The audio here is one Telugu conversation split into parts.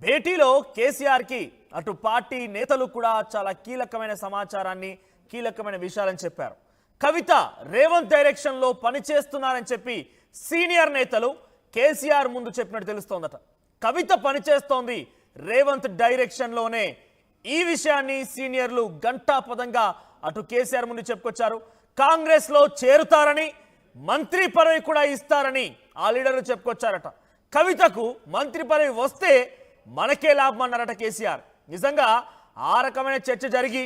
భేటీలో కేసీఆర్ కి అటు పార్టీ నేతలు కూడా చాలా కీలకమైన సమాచారాన్ని కీలకమైన విషయాలను చెప్పారు. కవిత రేవంత్ డైరెక్షన్ లో పనిచేస్తున్నారని చెప్పి సీనియర్ నేతలు కేసీఆర్ ముందు చెప్పినట్టు తెలుస్తోందట. కవిత పనిచేస్తోంది రేవంత్ డైరెక్షన్ లోనే. ఈ విషయాన్ని సీనియర్లు గంటాపదంగా అటు కేసీఆర్ ముందు చెప్పుకొచ్చారు. కాంగ్రెస్ లో చేరుతారని, మంత్రి పదవి కూడా ఇస్తారని ఆ లీడర్లు చెప్పుకొచ్చారట. కవితకు మంత్రి పదవి వస్తే మనకే లాభం అన్నారట కేసీఆర్. నిజంగా ఆ రకమైన చర్చ జరిగి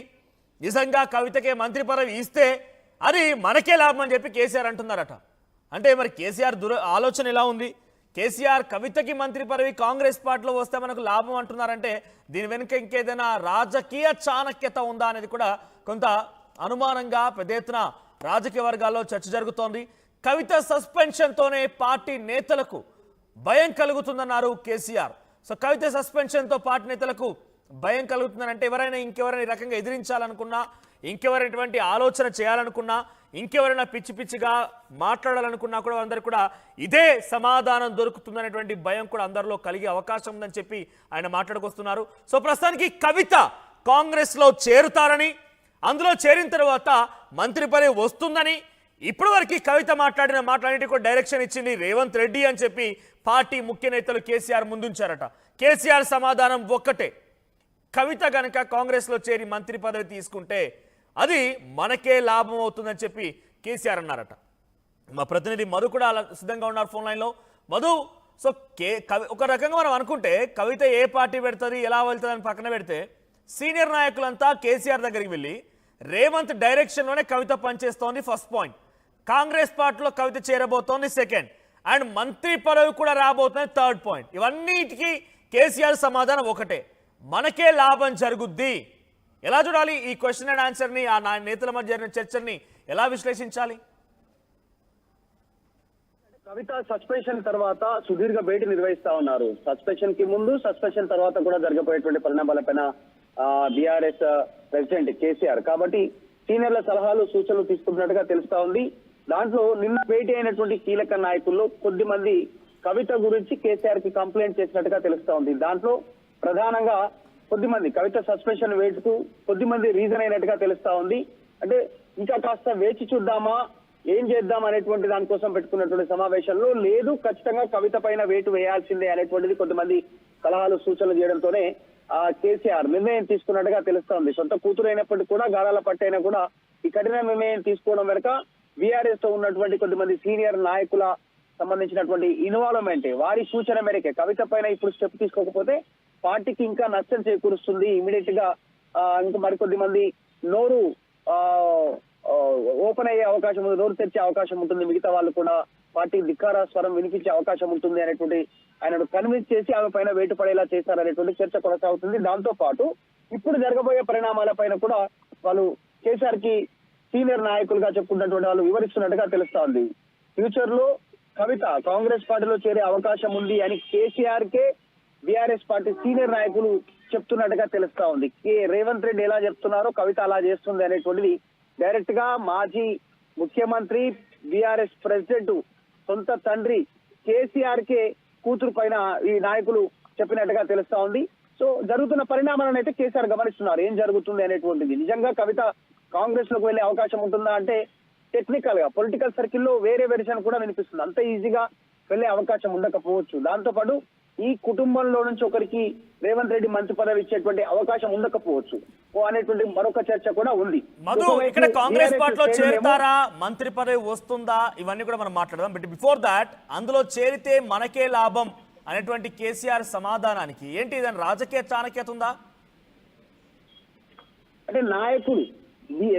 నిజంగా కవితకే మంత్రి పదవి ఇస్తే అది మనకే లాభం అని చెప్పి కేసీఆర్ అంటున్నారట. అంటే మరి కేసీఆర్ ఆలోచన ఎలా ఉంది? కేసీఆర్ కవితకి మంత్రి పదవి కాంగ్రెస్ పార్టీలో వస్తే మనకు లాభం అంటున్నారంటే దీని వెనుక ఇంకేదైనా రాజకీయ చాణక్యత ఉందా అనేది కూడా కొంత అనుమానంగా పెద్ద ఎత్తున రాజకీయ వర్గాల్లో చర్చ జరుగుతోంది. కవిత సస్పెన్షన్తోనే పార్టీ నేతలకు భయం కలుగుతుందన్నారు కేసీఆర్. సో కవిత సస్పెన్షన్తో పార్టీ నేతలకు భయం కలుగుతుందంటే ఎవరైనా ఇంకెవరైనా ఈ రకంగా ఎదిరించాలనుకున్నా, ఇంకెవరైనటువంటి ఆలోచన చేయాలనుకున్నా, ఇంకెవరైనా పిచ్చి పిచ్చిగా మాట్లాడాలనుకున్నా కూడా అందరు కూడా ఇదే సమాధానం దొరుకుతుందనేటువంటి భయం కూడా అందరిలో కలిగే అవకాశం ఉందని చెప్పి ఆయన మాట్లాడుకొస్తున్నారు. సో ప్రస్తుతానికి కవిత కాంగ్రెస్లో చేరుతారని, అందులో చేరిన తర్వాత మంత్రి పదవి వస్తుందని ఇప్పటి వరకు కవిత మాట్లాడిన మాటలన్నిటి కూడా డైరెక్షన్ ఇచ్చింది రేవంత్ రెడ్డి అని చెప్పి పార్టీ ముఖ్య నేతలు కేసీఆర్ ముందుంచారట. కేసీఆర్ సమాధానం ఒక్కటే, కవిత గనక కాంగ్రెస్లో చేరి మంత్రి పదవి తీసుకుంటే అది మనకే లాభం అవుతుందని చెప్పి కేసీఆర్ అన్నారట. మా ప్రతినిధి మధు కూడా అలా సిద్ధంగా ఉన్నారు ఫోన్ లైన్లో. మధు, సో ఒక రకంగా మనం అనుకుంటే కవిత ఏ పార్టీ పెడుతుంది, ఎలా వెళ్తుంది అని పక్కన పెడితే సీనియర్ నాయకులంతా కేసీఆర్ దగ్గరికి వెళ్ళి రేవంత్ డైరెక్షన్లోనే కవిత పనిచేస్తోంది ఫస్ట్ పాయింట్, కాంగ్రెస్ పార్టీలో కవిత చేరబోతోంది సెకండ్, అండ్ మంత్రి పదవి కూడా రాబోతుంది థర్డ్ పాయింట్. ఇవన్నిటికీ కేసీఆర్ సమాధానం ఒకటే, మనకే లాభం జరుగుద్ది. ఎలా చూడాలి ఈ క్వశ్చన్ అండ్ ఆన్సర్ని, ఆ నేతల మధ్య జరిగిన చర్చల్ని ఎలా విశ్లేషించాలి? కవిత సస్పెన్షన్ తర్వాత సుదీర్ఘ భేటీ నిర్వహిస్తా ఉన్నారు. సస్పెన్షన్ కి ముందు, సస్పెన్షన్ తర్వాత కూడా జరగబోయేటువంటి పరిణామాలపైన బీఆర్ఎస్ ప్రెసిడెంట్ కేసీఆర్ కాబట్టి సీనియర్ల సలహాలు సూచనలు తీసుకున్నట్టుగా తెలుస్తా ఉంది. దాంట్లో నిన్న భేటీ అయినటువంటి కీలక నాయకుల్లో కొద్ది మంది కవిత గురించి కేసీఆర్ కి కంప్లైంట్ చేసినట్టుగా తెలుస్తా ఉంది. దాంట్లో ప్రధానంగా కొద్దిమంది కవిత సస్పెన్షన్ వేటుకు కొద్దిమంది రీజన్ అయినట్టుగా తెలుస్తా ఉంది. అంటే ఇంకా కాస్త వేచి చూద్దామా, ఏం చేద్దాం అనేటువంటి దానికోసం పెట్టుకున్నటువంటి సమావేశంలో లేదు, ఖచ్చితంగా కవిత పైన వేటు వేయాల్సిందే అనేటువంటిది కొద్దిమంది సలహాలు సూచనలు చేయడంతోనే కేసీఆర్ నిర్ణయం తీసుకున్నట్టుగా తెలుస్తా ఉంది. సొంత కూతురు అయినప్పటికీ కూడా గారాల పట్టైనా కూడా ఈ కఠిన నిర్ణయం తీసుకోవడం వెనుక బీఆర్ఎస్ తో ఉన్నటువంటి కొద్దిమంది సీనియర్ నాయకుల సంబంధించినటువంటి ఇన్వాల్వ్మెంట్, వారి సూచన మేరకే కవిత పైన ఇప్పుడు స్టెప్ తీసుకోకపోతే పార్టీకి ఇంకా నష్టం చేకూరుస్తుంది. ఇమీడియట్ గా ఇంకా మరికొద్ది మంది నోరు ఓపెన్ అయ్యే అవకాశం ఉంది, నోరు తెచ్చే అవకాశం ఉంటుంది, మిగతా వాళ్ళు కూడా పార్టీ ధిక్కార స్వరం వినిపించే అవకాశం ఉంటుంది అనేటువంటి ఆయనను కన్విన్స్ చేసి ఆమె పైన వేటు పడేలా చేశారనేటువంటి చర్చ కొనసాగుతుంది. దాంతో పాటు ఇప్పుడు జరగబోయే పరిణామాల పైన కూడా వాళ్ళు కేసీఆర్ కి సీనియర్ నాయకులుగా చెప్పుకున్నటువంటి వాళ్ళు వివరిస్తున్నట్టుగా తెలుస్తా ఉంది. ఫ్యూచర్ లో కవిత కాంగ్రెస్ పార్టీలో చేరే అవకాశం ఉంది అని కేసీఆర్ కే బీఆర్ఎస్ పార్టీ సీనియర్ నాయకులు చెప్తున్నట్టుగా తెలుస్తా ఉంది. రేవంత్ రెడ్డి ఎలా చెప్తున్నారో కవిత అలా చేస్తుంది అనేటువంటిది డైరెక్ట్ గా మాజీ ముఖ్యమంత్రి బీఆర్ఎస్ ప్రెసిడెంట్ సొంత తండ్రి కేసీఆర్ కే కూతురు పైన ఈ నాయకులు చెప్పినట్టుగా తెలుస్తా ఉంది. సో జరుగుతున్న పరిణామాలను అయితే కేసీఆర్ గమనిస్తున్నారు, ఏం జరుగుతుంది అనేటువంటిది. నిజంగా కవిత కాంగ్రెస్ లోకి వెళ్లే అవకాశం ఉంటుందా అంటే టెక్నికల్ గా పొలిటికల్ సర్కిల్లో వేరే వెర్షన్ కూడా వినిపిస్తుంది, అంత ఈజీగా వెళ్లే అవకాశం ఉండకపోవచ్చు. దాంతో పాటు ఈ కుటుంబంలో నుంచి ఒకరికి రేవంత్ రెడ్డి మంత్రి పదవి ఇచ్చేటువంటి అవకాశం ఉండకపోవచ్చు అనేటువంటి మరొక చర్చ కూడా ఉంది. మధు, ఇక్కడ కాంగ్రెస్ పార్టీలో చేరుతారా, మంత్రి పదవి వస్తుందా, ఇవన్నీ కూడా మనం మాట్లాడదాం. బట్ బిఫోర్ దాట్, అందులో చేరితే మనకే లాభం అనేటువంటి కేసీఆర్ సమాధానానికి ఏంటి, ఇదని రాజకీయ చాణక్యత ఉందా? అంటే నాయకులు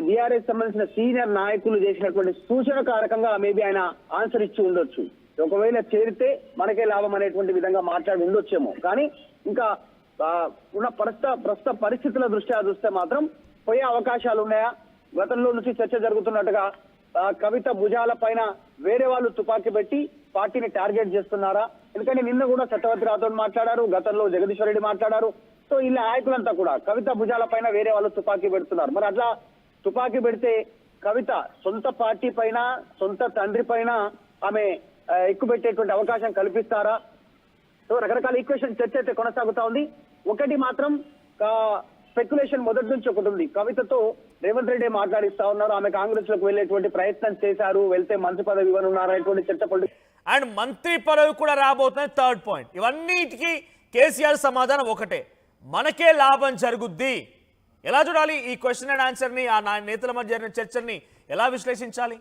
బీఆర్ఎస్ సంబంధించిన సీనియర్ నాయకులు చేసినటువంటి సూచన కారకంగా మేబీ ఆయన ఆన్సర్ ఇచ్చి ఉండొచ్చు. ఒకవేళ చేరితే మనకే లాభం అనేటువంటి విధంగా మాట్లాడి ఉండొచ్చేమో. కానీ ఇంకా ఉన్న ప్రస్తుత పరిస్థితుల దృష్ట్యా చూస్తే మాత్రం పోయే అవకాశాలు ఉన్నాయా? గతంలో నుంచి చర్చ జరుగుతున్నట్టుగా కవిత భుజాల పైన వేరే వాళ్ళు తుపాకీ పెట్టి పార్టీని టార్గెట్ చేస్తున్నారా? ఎందుకంటే నిన్న కూడా చట్టవర్తి రాథోడ్ మాట్లాడారు, గతంలో జగదీశ్వర్ రెడ్డి మాట్లాడారు. సో ఇలా నాయకులంతా కూడా కవిత భుజాల పైన వేరే వాళ్ళు తుపాకీ పెడుతున్నారు. మరి అట్లా తుపాకీ పెడితే కవిత సొంత పార్టీ పైన, సొంత తండ్రి పైన ఆమె ఎక్కుపెట్టేటువంటి అవకాశం కల్పిస్తారా? సో రకరకాల ఈక్వేషన్ చర్చ అయితే కొనసాగుతా ఉంది. ఒకటి మాత్రం స్పెక్యులేషన్ మొదటి నుంచి ఒకటి ఉంది. కవితతో రేవంత్ రెడ్డి మాట్లాడిస్తా ఉన్నారు, ఆమె కాంగ్రెస్ లోకి వెళ్లేటువంటి ప్రయత్నం చేశారు, వెళ్తే మంత్రి పదవి ఇవ్వనున్నారు అనేటువంటి చర్చ అండ్ మంత్రి పదవి కూడా రాబోతుంది. థర్డ్ పాయింట్, ఇవన్నిటికీ కేసీఆర్ సమాధానం ఒకటే, మనకే లాభం జరుగుద్ది. ఎలా చూడాలి ఈ క్వశ్చన్ అండ్ ఆన్సర్ ని, ఆ నేతల మధ్య జరిగిన చర్చల్ని ఎలా విశ్లేషించాలి?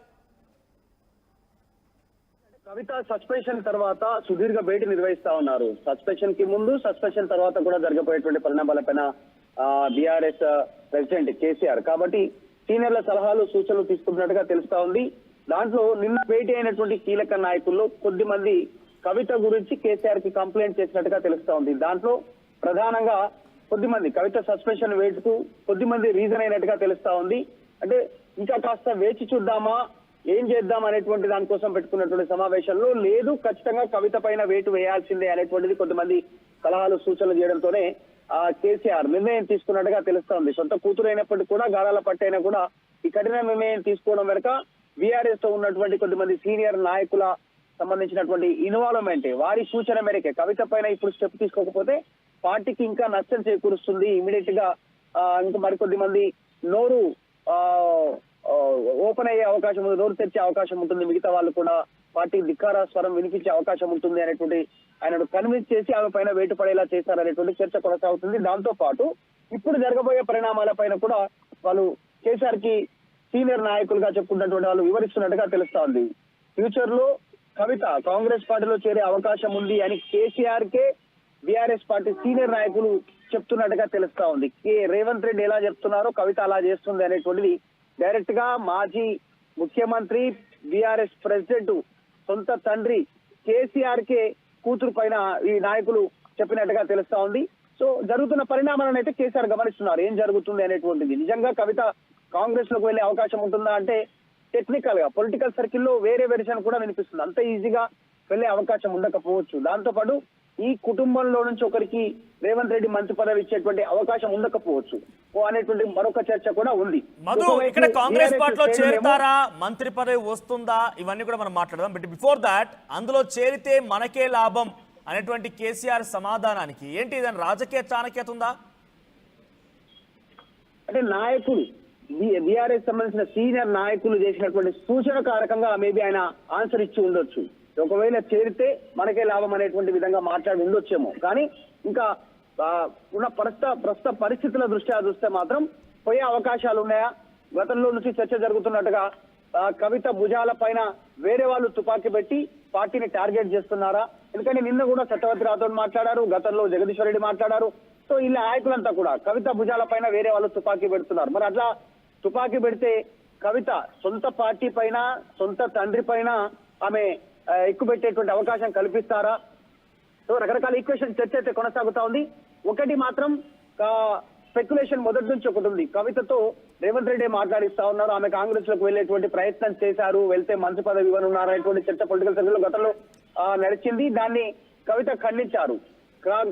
కవిత సస్పెన్షన్ తర్వాత సుదీర్ఘ భేటీ నిర్వహిస్తా ఉన్నారు. సస్పెన్షన్ కి ముందు, సస్పెన్షన్ తర్వాత కూడా జరగబోయేటువంటి పరిణామాలపైన బీఆర్ఎస్ ప్రెసిడెంట్ కేసీఆర్ కాబట్టి సీనియర్ల సలహాలు సూచనలు తీసుకున్నట్టుగా తెలుస్తా ఉంది. దాంట్లో నిన్న భేటీ అయినటువంటి కీలక నాయకుల్లో కొద్ది మంది కవిత గురించి కేసీఆర్ కి కంప్లైంట్ చేసినట్టుగా తెలుస్తా ఉంది. దాంట్లో ప్రధానంగా కొద్ది మంది కవిత సస్పెన్షన్ వేటుకు కొద్ది మంది రీజన్ అయినట్టుగా తెలుస్తా ఉంది. అంటే ఇంకా కాస్త వేచి చూద్దామా, ఏం చేద్దాం అనేటువంటి దానికోసం పెట్టుకున్నటువంటి సమావేశంలో లేదు, ఖచ్చితంగా కవిత పైన వేటు వేయాల్సిందే అనేటువంటిది కొంతమంది సలహాలు సూచనలు చేయడంతోనే కేసీఆర్ నిర్ణయం తీసుకున్నట్టుగా తెలుస్తా ఉంది. సొంత కూతురు అయినప్పటికీ కూడా, గారాల పట్టైనా కూడా ఈ కఠిన నిర్ణయం తీసుకోవడం వెనుక బీఆర్ఎస్ తో ఉన్నటువంటి కొద్దిమంది సీనియర్ నాయకుల సంబంధించినటువంటి ఇన్వాల్వ్మెంట్, వారి సూచన మేరకే కవిత పైన ఇప్పుడు స్టెప్ తీసుకోకపోతే పార్టీకి ఇంకా నష్టం చేకూరుస్తుంది. ఇమీడియట్ గా ఇంకా మరికొద్ది మంది నోరు ఓపెన్ అయ్యే అవకాశం ఉంది, నోరు తెచ్చే అవకాశం ఉంటుంది, మిగతా వాళ్ళు కూడా పార్టీ ధిక్కార స్వరం వినిపించే అవకాశం ఉంటుంది అనేటువంటి ఆయనను కన్విన్స్ చేసి ఆమె పైన వేటు పడేలా చేశారనేటువంటి చర్చ కొనసాగుతుంది. దాంతో పాటు ఇప్పుడు జరగబోయే పరిణామాల పైన కూడా వాళ్ళు కేసీఆర్ కి సీనియర్ నాయకులుగా చెప్పుకున్నటువంటి వాళ్ళు వివరిస్తున్నట్టుగా తెలుస్తా ఉంది. ఫ్యూచర్ లో కవిత కాంగ్రెస్ పార్టీలో చేరే అవకాశం ఉంది అని కేసీఆర్ కే బీఆర్ఎస్ పార్టీ సీనియర్ నాయకులు చెప్తున్నట్టుగా తెలుస్తా ఉంది. రేవంత్ రెడ్డి ఎలా చెప్తున్నారో కవిత అలా చేస్తుంది అనేటువంటిది డైరెక్ట్ గా మాజీ ముఖ్యమంత్రి బీఆర్ఎస్ ప్రెసిడెంట్ సొంత తండ్రి కేసీఆర్ కే కూతురు పైన ఈ నాయకులు చెప్పినట్టుగా తెలుస్తా ఉంది. సో జరుగుతున్న పరిణామాలను అయితే కేసీఆర్ గమనిస్తున్నారు, ఏం జరుగుతుంది అనేటువంటిది. నిజంగా కవిత కాంగ్రెస్ లోకి వెళ్లే అవకాశం ఉంటుందా అంటే టెక్నికల్ గా పొలిటికల్ సర్కిల్లో వేరే వెర్షన్ కూడా వినిపిస్తుంది, అంత ఈజీగా వెళ్లే అవకాశం ఉండకపోవచ్చు. దాంతో పాటు ఈ కుటుంబంలో నుంచి ఒకరికి రేవంత్ రెడ్డి మంత్రి పదవి ఇచ్చేటువంటి అవకాశం ఉండకపోవచ్చు అనేటువంటి మరొక చర్చ కూడా ఉంది. మధు, ఇక్కడ కాంగ్రెస్ పార్టీలో చేరుతారా, మంత్రి పదవి వస్తుందా, ఇవన్నీ కూడా మనం మాట్లాడదాం. బట్ బిఫోర్ దాట్, అందులో చేరితే మనకే లాభం అనేటువంటి కేసీఆర్ సమాధానానికి ఏంటి, ఇదని రాజకీయ చాణక్యత ఉందా? అంటే నాయకులు బీఆర్ఎస్ సంబంధించిన సీనియర్ నాయకులు చేసినటువంటి సూచన కారకంగా మేబీ ఆయన ఆన్సర్ ఇచ్చి ఉండొచ్చు. ఒకవేళ చేరితే మనకే లాభం అనేటువంటి విధంగా మాట్లాడి ఉండొచ్చేమో. కానీ ఇంకా ఉన్న ప్రస్తుత పరిస్థితుల దృష్ట్యా చూస్తే మాత్రం పోయే అవకాశాలు ఉన్నాయా? గతంలో నుంచి చర్చ జరుగుతున్నట్టుగా కవిత భుజాల పైన వేరే వాళ్ళు తుపాకీ పెట్టి పార్టీని టార్గెట్ చేస్తున్నారా? ఎందుకంటే నిన్న కూడా చట్టవర్తి రాథోడ్ మాట్లాడారు, గతంలో జగదీశ్వర్ రెడ్డి మాట్లాడారు. సో ఇలా నాయకులంతా కూడా కవిత భుజాల పైన వేరే వాళ్ళు తుపాకీ పెడుతున్నారు. మరి అట్లా తుపాకీ పెడితే కవిత సొంత పార్టీ పైన, సొంత తండ్రి పైన ఆమె ఎక్కుపెట్టేటువంటి అవకాశం కల్పిస్తారా? సో రకరకాల ఈక్వేషన్ చర్చ అయితే కొనసాగుతా ఉంది. ఒకటి మాత్రం స్పెక్యులేషన్ మొదటి నుంచి ఒకటి ఉంది. కవితతో రేవంత్ రెడ్డి మాట్లాడిస్తా ఉన్నారు, ఆమె కాంగ్రెస్ లోకి వెళ్లేటువంటి ప్రయత్నం చేశారు, వెళ్తే మంత్రి పదవి ఇవ్వనున్నారు అనేటువంటి చర్చ పొలిటికల్ సర్కిల్లో గతంలో నడిచింది. దాన్ని కవిత ఖండించారు.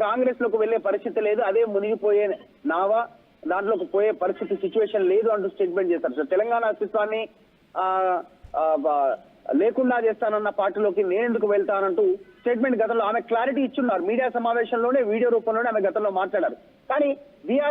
కాంగ్రెస్ లోకి వెళ్లే పరిస్థితి లేదు, అదే మునిగిపోయే నావా, దాంట్లోకి పోయే పరిస్థితి సిచ్యువేషన్ లేదు అంటూ స్టేట్మెంట్ చేశారు. సో తెలంగాణ అస్తిత్వాన్ని లేకుండా చేస్తానన్న పార్టీలోకి నేనెందుకు వెళ్తానంటూ స్టేట్మెంట్ గతంలో ఆమె క్లారిటీ ఇచ్చున్నారు. మీడియా సమావేశంలోనే వీడియో రూపంలోనే ఆమె గతంలో మాట్లాడారు. కానీ బీఆర్